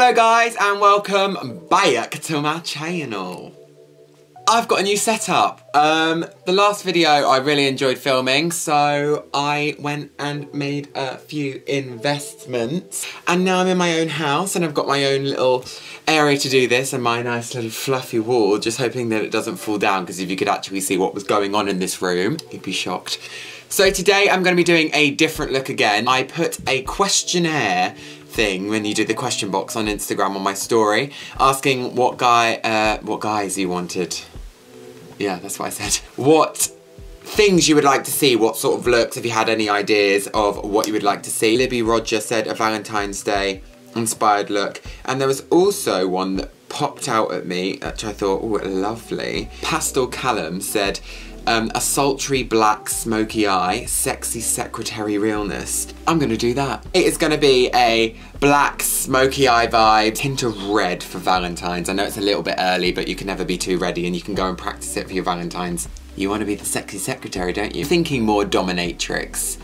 Hello guys and welcome back to my channel. I've got a new setup. The last video I really enjoyed filming, so I went and made a few investments. And now I'm in my own house and I've got my own little area to do this and my nice little fluffy wall, just hoping that it doesn't fall down, because if you could actually see what was going on in this room, you'd be shocked. So today I'm going to be doing a different look again. I put a questionnaire thing when you do the question box on Instagram on my story, asking what guys you wanted. Yeah, that's what I said. What things you would like to see, what sort of looks, if you had any ideas of what you would like to see. Libby Roger said a Valentine's Day inspired look, and there was also one that popped out at me, which I thought, oh, lovely. Pastel Callum said, a sultry black smoky eye, sexy secretary realness. I'm gonna do that. It is gonna be a black smoky eye vibe, hint of red for Valentine's. I know it's a little bit early, but you can never be too ready and you can go and practice it for your Valentine's. You wanna be the sexy secretary, don't you? Thinking more dominatrix.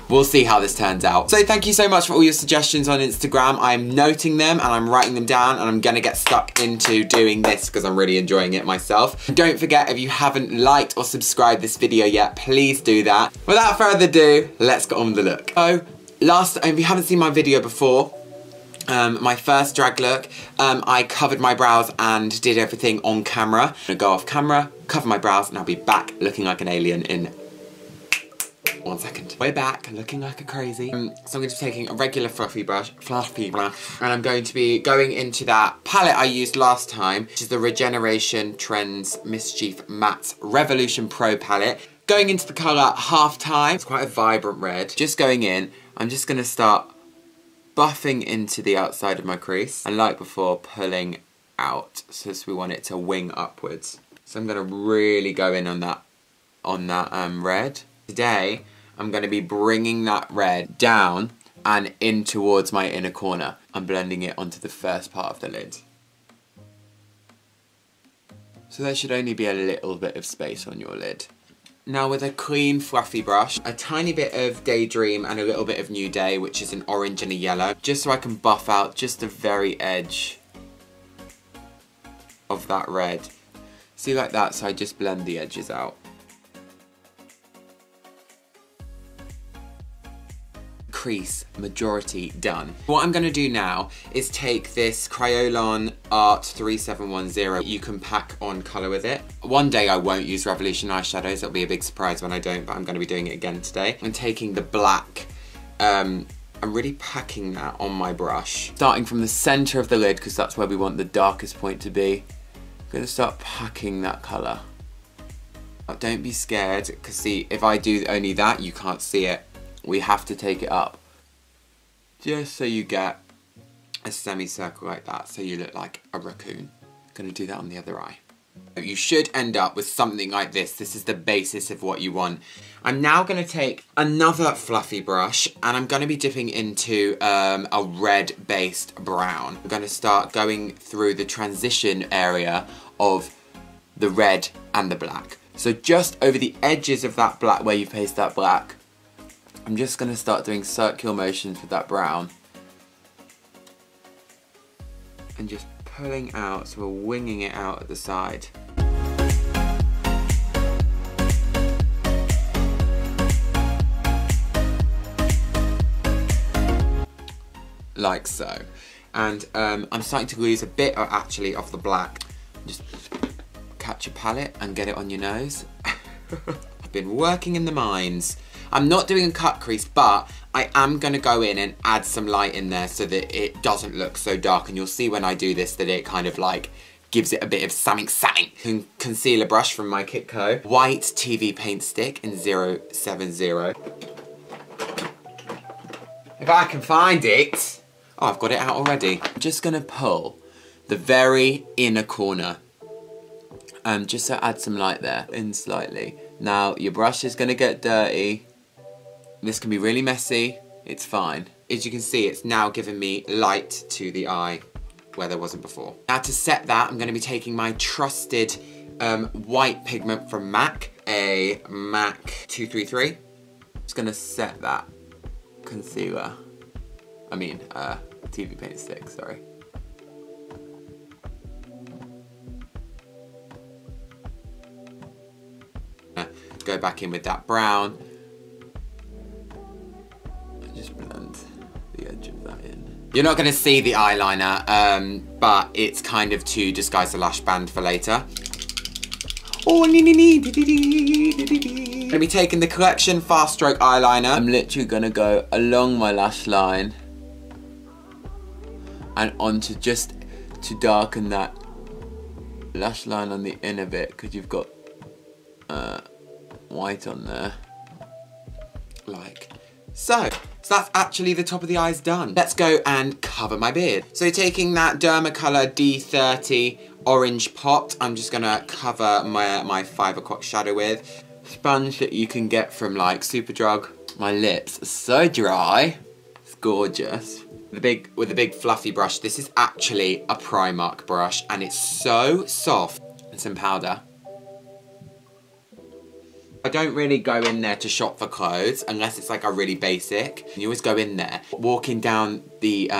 We'll see how this turns out. So thank you so much for all your suggestions on Instagram. I'm noting them and I'm writing them down, and I'm gonna get stuck into doing this because I'm really enjoying it myself. And don't forget, if you haven't liked or subscribed this video yet, please do that. Without further ado, let's get on with the look. So, if you haven't seen my video before, my first drag look, I covered my brows and did everything on camera. I'm gonna go off camera, cover my brows, and I'll be back looking like an alien in 1 second. We're back, looking like a crazy. So I'm going to be taking a regular fluffy brush, and I'm going to be going into that palette I used last time, which is the Regeneration Trends Mischief Matte Revolution Pro palette. Going into the colour Half Time. It's quite a vibrant red. Just going in, I'm just going to start buffing into the outside of my crease, and like before, pulling out, so we want it to wing upwards. So I'm going to really go in on that red. Today, I'm going to be bringing that red down and in towards my inner corner. I'm blending it onto the first part of the lid. So there should only be a little bit of space on your lid. Now with a clean fluffy brush, a tiny bit of Daydream and a little bit of New Day, which is an orange and a yellow, just so I can buff out just the very edge of that red. See, like that, so I just blend the edges out. Crease majority done. What I'm going to do now is take this Crayolan Art 3710. You can pack on colour with it. One day I won't use Revolution eyeshadows, it'll be a big surprise when I don't, but I'm going to be doing it again today. I'm taking the black, I'm really packing that on my brush. Starting from the centre of the lid, because that's where we want the darkest point to be. I'm going to start packing that colour. Don't be scared, because see, if I do only that, you can't see it. We have to take it up, just so you get a semicircle like that, so you look like a raccoon. Gonna do that on the other eye. You should end up with something like this. This is the basis of what you want. I'm now gonna take another fluffy brush, and I'm gonna be dipping into a red-based brown. I'm gonna start going through the transition area of the red and the black. So just over the edges of that black, where you paste that black, I'm just going to start doing circular motions with that brown. And just pulling out, so we're winging it out at the side. Like so. And I'm starting to lose a bit actually of the black. Just catch your palette and get it on your nose. I've been working in the mines. I'm not doing a cut crease, but I am going to go in and add some light in there so that it doesn't look so dark. And you'll see when I do this that it kind of like gives it a bit of something. Concealer brush from my Kitco. White TV paint stick in 070. If I can find it. Oh, I've got it out already. I'm just going to pull the very inner corner. Just to add some light there, in slightly. Now, your brush is going to get dirty. This can be really messy, it's fine. As you can see, it's now giving me light to the eye where there wasn't before. Now to set that, I'm going to be taking my trusted white pigment from MAC, a MAC 233. Just going to set that concealer, TV paint stick, sorry. to go back in with that brown. Just blend the edge of that in. You're not going to see the eyeliner, but it's kind of to disguise the lash band for later. Oh, I'm gonna be taking the Collection Fast Stroke eyeliner. I'm literally gonna go along my lash line and onto just to darken that lash line on the inner bit, because you've got white on there, like so. So that's actually the top of the eyes done. Let's go and cover my beard. So taking that Dermacolor D30 Orange Pot, I'm just gonna cover my 5 o'clock shadow with. Sponge that you can get from like Superdrug. My lips are so dry. It's gorgeous. With a big fluffy brush. This is actually a Primark brush and it's so soft. And some powder. I don't really go in there to shop for clothes unless it's like a really basic. You always go in there, walking down the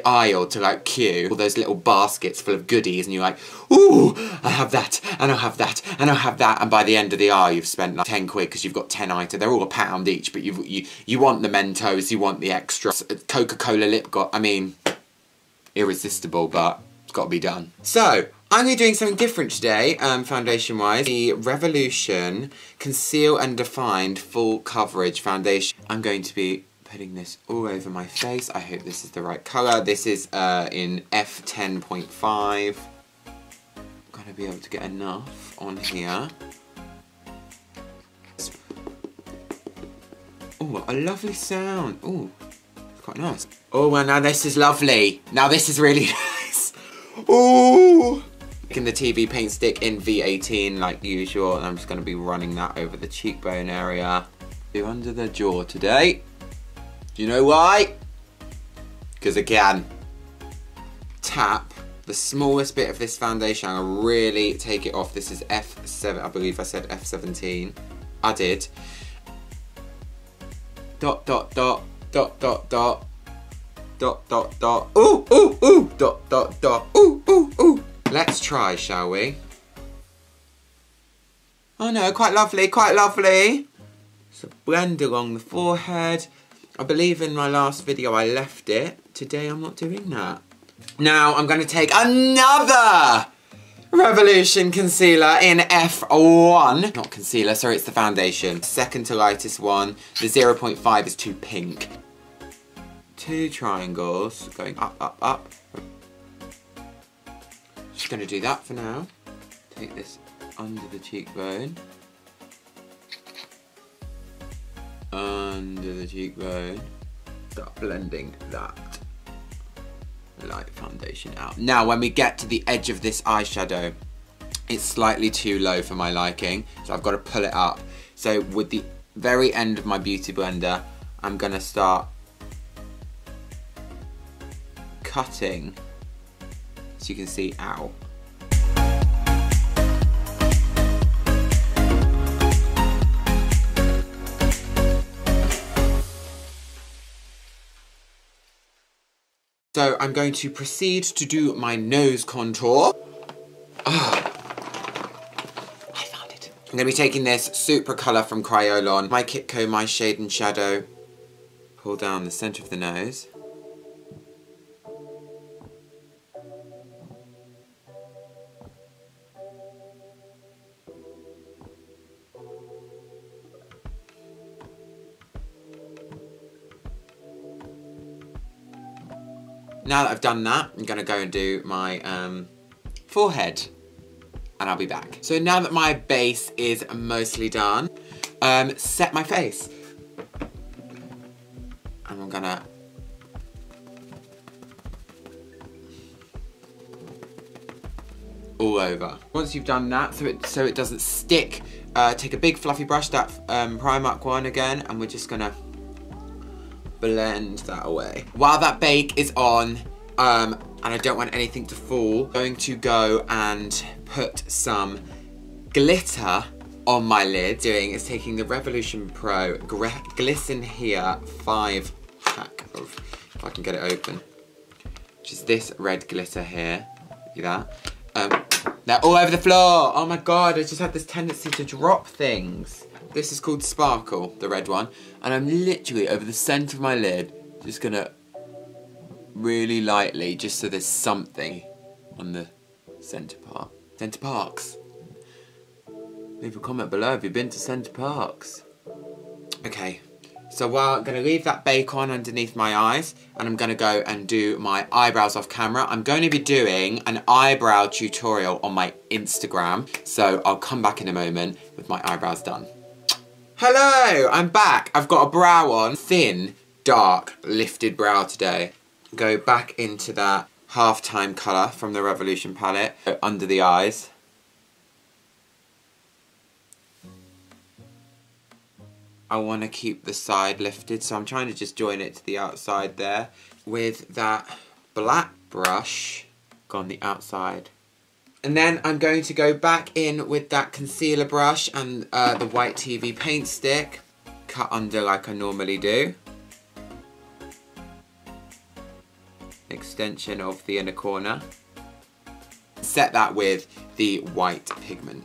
aisle to like queue, all those little baskets full of goodies, and you're like, ooh, I have that, and I'll have that, and I'll have that, and by the end of the aisle you've spent like 10 quid because you've got 10 items. They're all £1 each, but you want the Mentos, you want the extra Coca-Cola lip gloss. I mean, irresistible, but it's got to be done. So I'm going to be doing something different today, foundation wise. The Revolution Conceal and Defined Full Coverage Foundation. I'm going to be putting this all over my face. I hope this is the right colour. This is in F10.5. I'm going to be able to get enough on here. Oh, a lovely sound. Oh, it's quite nice. Oh, well, now this is lovely. Now this is really nice. Ooh. Taking the TV paint stick in V18 like usual, and I'm just going to be running that over the cheekbone area. Do under the jaw today. Do you know why? Because again, tap the smallest bit of this foundation. I'm going to really take it off. This is F7, I believe I said F17. I did. Dot, dot, dot, dot, dot, dot. Dot, dot, dot. Ooh, ooh, ooh. Dot, dot, dot. Ooh, ooh, ooh. Let's try, shall we? Oh no, quite lovely, quite lovely. So blend along the forehead. I believe in my last video I left it. Today I'm not doing that. Now I'm going to take another Revolution concealer in F1. Not concealer, sorry, it's the foundation. Second to lightest one. The 0.5 is too pink. 2 triangles going up, up, up. Just going to do that for now. Take this under the cheekbone. Under the cheekbone. Start blending that light foundation out. Now when we get to the edge of this eyeshadow, it's slightly too low for my liking, so I've got to pull it up. So with the very end of my beauty blender, I'm going to start cutting, so you can see, ow. So I'm going to proceed to do my nose contour. Oh, I found it. I'm going to be taking this Super Colour from Crayolan, my Kitco My Shade and Shadow. Pull down the centre of the nose. Now that I've done that, I'm going to go and do my forehead, and I'll be back. So now that my base is mostly done, set my face. And I'm going to all over. Once you've done that, so it doesn't stick, take a big fluffy brush, that Primark one again, and we're just going to blend that away. While that bake is on, and I don't want anything to fall, I'm going to go and put some glitter on my lid. Taking the Revolution Pro Glisten Here 5 pack of, if I can get it open, which is this red glitter here. See that? They're all over the floor. Oh my God, I just had this tendency to drop things. This is called Sparkle, the red one. And I'm literally over the centre of my lid, just gonna really lightly, just so there's something on the centre part. Centre Parks. Leave a comment below if you've been to Centre Parks. Okay, so I'm going to leave that bake on underneath my eyes, and I'm going to go and do my eyebrows off camera. I'm going to be doing an eyebrow tutorial on my Instagram, so I'll come back in a moment with my eyebrows done. Hello, I'm back. I've got a brow on. Thin, dark, lifted brow today. Go back into that halftime colour from the Revolution palette, under the eyes. I want to keep the side lifted, so I'm trying to just join it to the outside there. With that black brush, go on the outside. And then I'm going to go back in with that concealer brush and the white TV paint stick. Cut under like I normally do. Extension of the inner corner. Set that with the white pigment.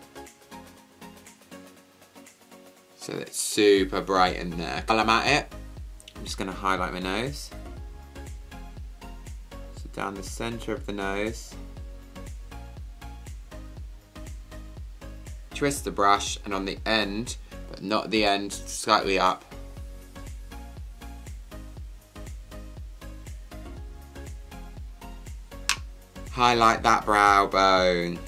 So it's super bright in there. While I'm at it, I'm just going to highlight my nose. So down the centre of the nose. Twist the brush, and on the end, but not the end, slightly up. Highlight that brow bone.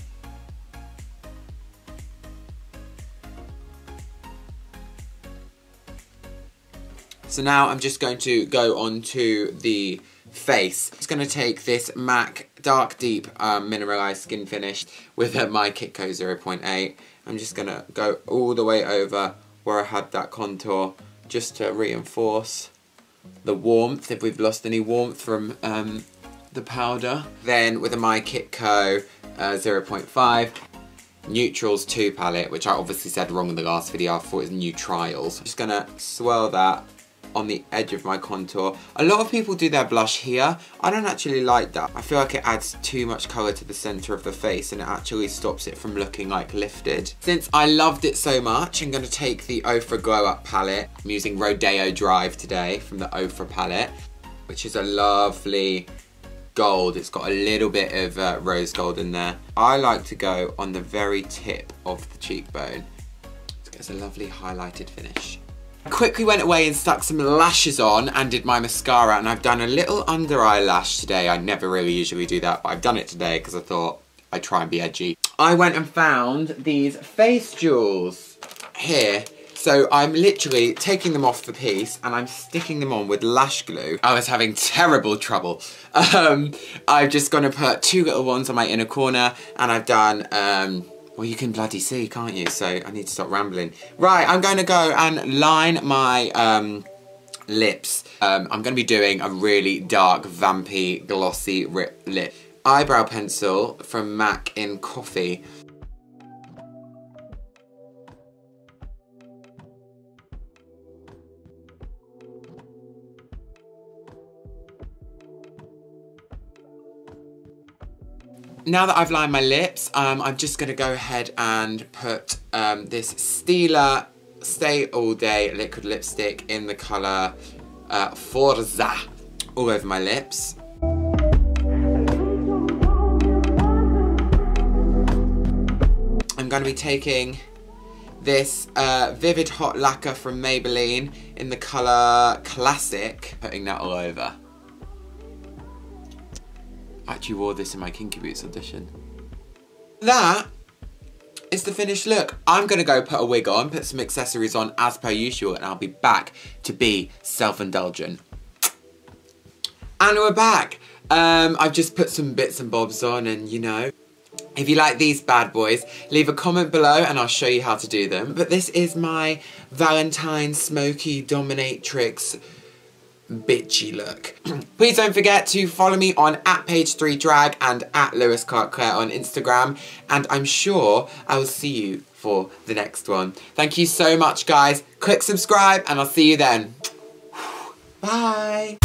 So now I'm just going to go on to the face. I'm just going to take this MAC Dark Deep Mineralized Skin Finish with my Kitco 0.8. I'm just going to go all the way over where I had that contour, just to reinforce the warmth, if we've lost any warmth from the powder. Then with my Kitco 0.5 Neutrals 2 palette, which I obviously said wrong in the last video, I thought it was Neutrials. I'm just going to swirl that on the edge of my contour. A lot of people do their blush here. I don't actually like that. I feel like it adds too much colour to the centre of the face, and it actually stops it from looking like lifted. Since I loved it so much, I'm going to take the Ofra Glow Up palette. I'm using Rodeo Drive today from the Ofra palette, which is a lovely gold. It's got a little bit of rose gold in there. I like to go on the very tip of the cheekbone. So it gets a lovely highlighted finish. I quickly went away and stuck some lashes on and did my mascara, and I've done a little under eyelash today. I never really usually do that, but I've done it today because I thought I'd try and be edgy. I went and found these face jewels here. So I'm literally taking them off the piece and I'm sticking them on with lash glue. I was having terrible trouble. I'm just gonna put 2 little ones on my inner corner, and I've done, well, you can bloody see, can't you? So I need to stop rambling. Right, I'm going to go and line my lips. I'm going to be doing a really dark, vampy, glossy lip. Eyebrow pencil from MAC in Coffee. Now that I've lined my lips, I'm just going to go ahead and put this Stila Stay All Day liquid lipstick in the colour Forza all over my lips. I'm going to be taking this Vivid Hot Lacquer from Maybelline in the colour Classic, putting that all over. I actually wore this in my Kinky Boots audition. That is the finished look. I'm going to go put a wig on, put some accessories on as per usual, and I'll be back to be self-indulgent. And we're back. I've just put some bits and bobs on, and you know, if you like these bad boys, leave a comment below and I'll show you how to do them. But this is my Valentines Smoky Dominatrix bitchy look. Please don't forget to follow me on @Paige3Drag and @LewisClarkClaire on Instagram, and I'm sure I will see you for the next one. Thank you so much, guys. Click subscribe and I'll see you then. Bye.